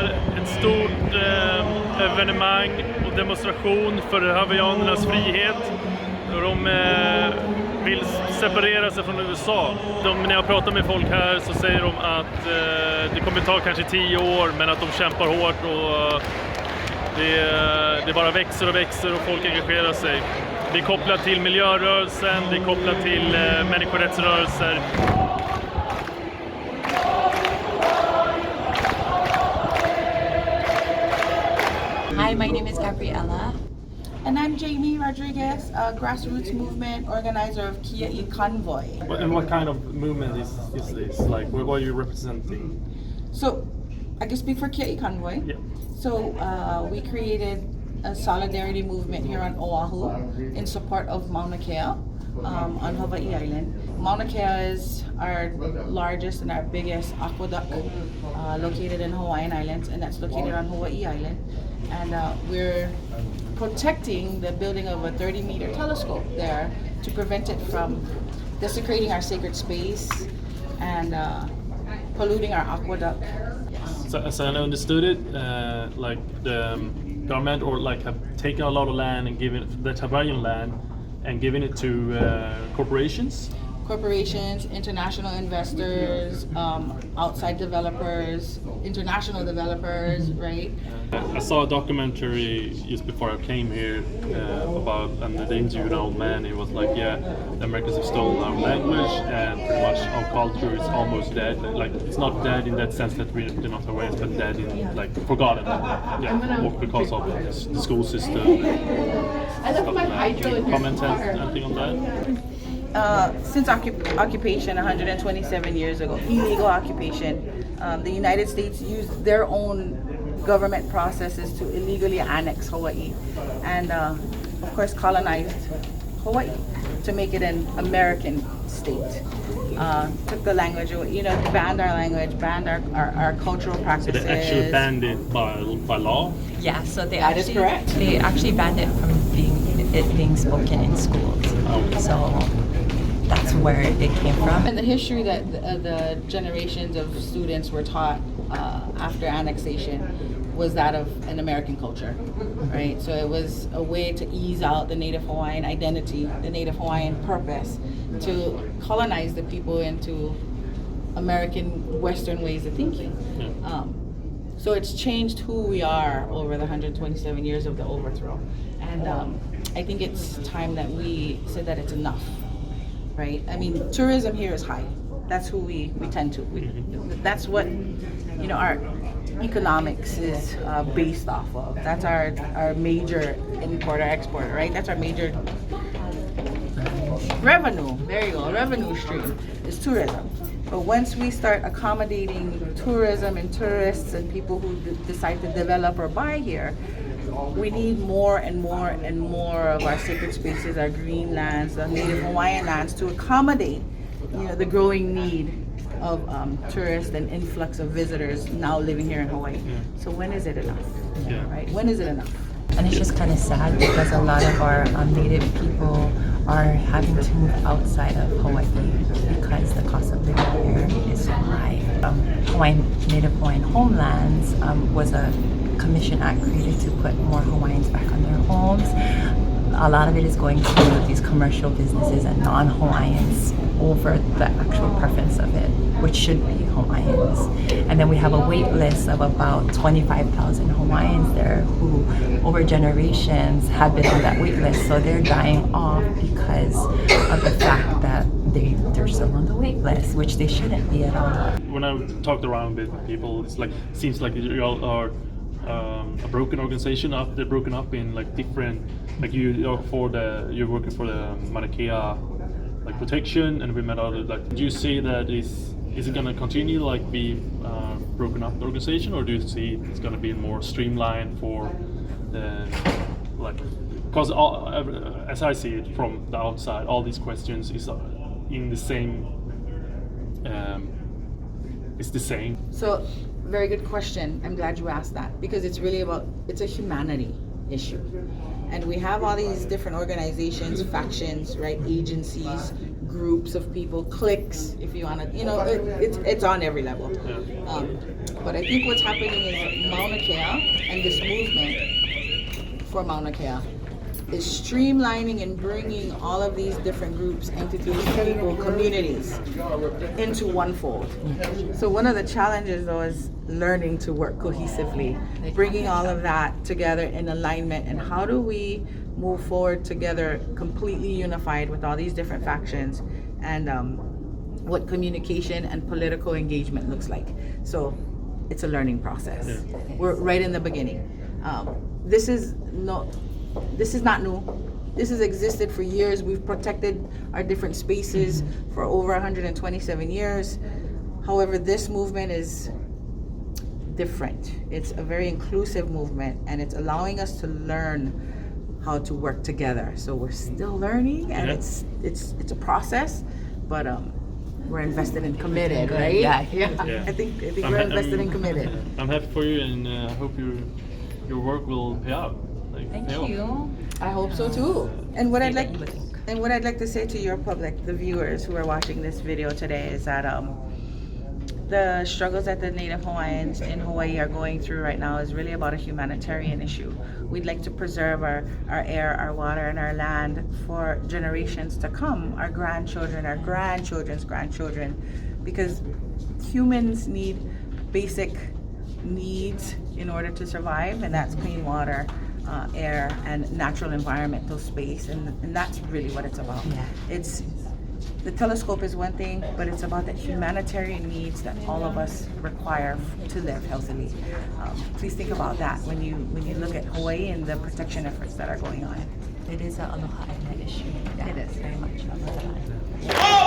är ett stort evenemang och demonstration för hawaiianernas frihet. De vill separera sig från USA. När jag pratar med folk här så säger de att det kommer ta kanske 10 år, men att de kämpar hårt och det bara växer och växer och folk engagerar sig. Det är kopplat till miljörörelsen, det är kopplat till människorättsrörelser. Hi, my name is Gabriella. And I'm Jamie Rodriges, a grassroots movement organizer of Kia'i Convoy. And what kind of movement is this? Like, what are you representing? So, I can speak for Kia'i Convoy. Yeah. So, we created a solidarity movement here on Oahu in support of Mauna Kea on Hawaii Island. Mauna Kea is our largest and our biggest aqueduct located in Hawaiian Islands, and that's located on Hawaii Island. And we're protecting the building of a 30-meter telescope there to prevent it from desecrating our sacred space and polluting our aqueduct. So, as I understood it, like the government or like have taken a lot of land and given that Hawaiian land and given it to corporations. Corporations, international investors, outside developers, international developers, right? I saw a documentary just before I came here about, and they interviewed an old man. He was like, yeah, the Americans have stolen our language and pretty much our culture is almost dead. Like, it's not dead in that sense that we're not Hawaiians, but dead in, like, forgotten. Yeah, because of the school system. Comment anything on that? Since occupation 127 years ago, illegal occupation, the United States used their own government processes to illegally annex Hawaii and of course colonized Hawaii to make it an American state. Took the language away, banned our language, banned our cultural practices. So they actually banned it by law? Yeah, so That is correct. They actually banned it from being spoken in schools. Okay. So that's where it came from. And the history that the generations of students were taught after annexation was that of an American culture, right? So it was a way to ease out the Native Hawaiian identity, the Native Hawaiian purpose, to colonize the people into American Western ways of thinking. Yeah. So it's changed who we are over the 127 years of the overthrow. And I think it's time that we said that it's enough. Right? I mean, tourism here is high. That's who we tend to. That's what our economics is based off of. That's our major importer exporter, right? That's our major revenue. There you go. Revenue stream is tourism. But once we start accommodating tourism and tourists and people who decide to develop or buy here, we need more and more and more of our sacred spaces, our green lands, the Native Hawaiian lands to accommodate, the growing need of tourists and influx of visitors now living here in Hawaii. Yeah. So when is it enough? Yeah. Right? When is it enough? And it's just kind of sad because a lot of our Native people are having to move outside of Hawaii because the cost of living here is so high. Native Hawaiian homelands was a Commission Act created to put more Hawaiians back on their homes. A lot of it is going to these commercial businesses and non-Hawaiians over the actual preference of it, which should be Hawaiians. And then we have a wait list of about 25,000 Hawaiians there who over generations have been on that wait list. So they're dying off because of the fact that they're still on the wait list, which they shouldn't be at all. When I talked around with people, seems like you all are a broken organization. They're broken up in like different, like you're working for the Mauna Kea like protection, and we met other like. Do you see that is it going to continue like be broken up the organization, or do you see it's going to be more streamlined for the like? Because as I see it from the outside, all these questions is in the same. It's the same. So, very good question. I'm glad you asked that because it's really it's a humanity issue. And we have all these different organizations, factions, right? Agencies, groups of people, cliques, if you want to, it's on every level. But I think what's happening is Mauna Kea and this movement for Mauna Kea is streamlining and bringing all of these different groups, entities, people, communities into one fold. So one of the challenges though is learning to work cohesively, bringing all of that together in alignment, and how do we move forward together completely unified with all these different factions, and what communication and political engagement looks like. So it's a learning process. Yeah. We're right in the beginning. This is not new. This has existed for years. We've protected our different spaces for over 127 years. However, this movement is different. It's a very inclusive movement, and it's allowing us to learn how to work together. So we're still learning, and it's a process, but we're invested and committed, right? Yeah. Yeah. I think we're invested and committed. I'm happy for you, and I hope your work will pay out. Thank pay off. you. I hope so too. And what I'd like to say to your public, the viewers who are watching this video today, is that the struggles that the Native Hawaiians in Hawaii are going through right now is really about a humanitarian issue. We'd like to preserve our air, our water, and our land for generations to come, our grandchildren, our grandchildren's grandchildren, because humans need basic needs in order to survive, and that's clean water, air, and natural environmental space, and that's really what it's about. Yeah. The telescope is one thing, but it's about the humanitarian needs that all of us require to live healthily. Please think about that when you look at Hawaii and the protection efforts that are going on. It is an aloha island issue. Yeah, It is. very much aloha island.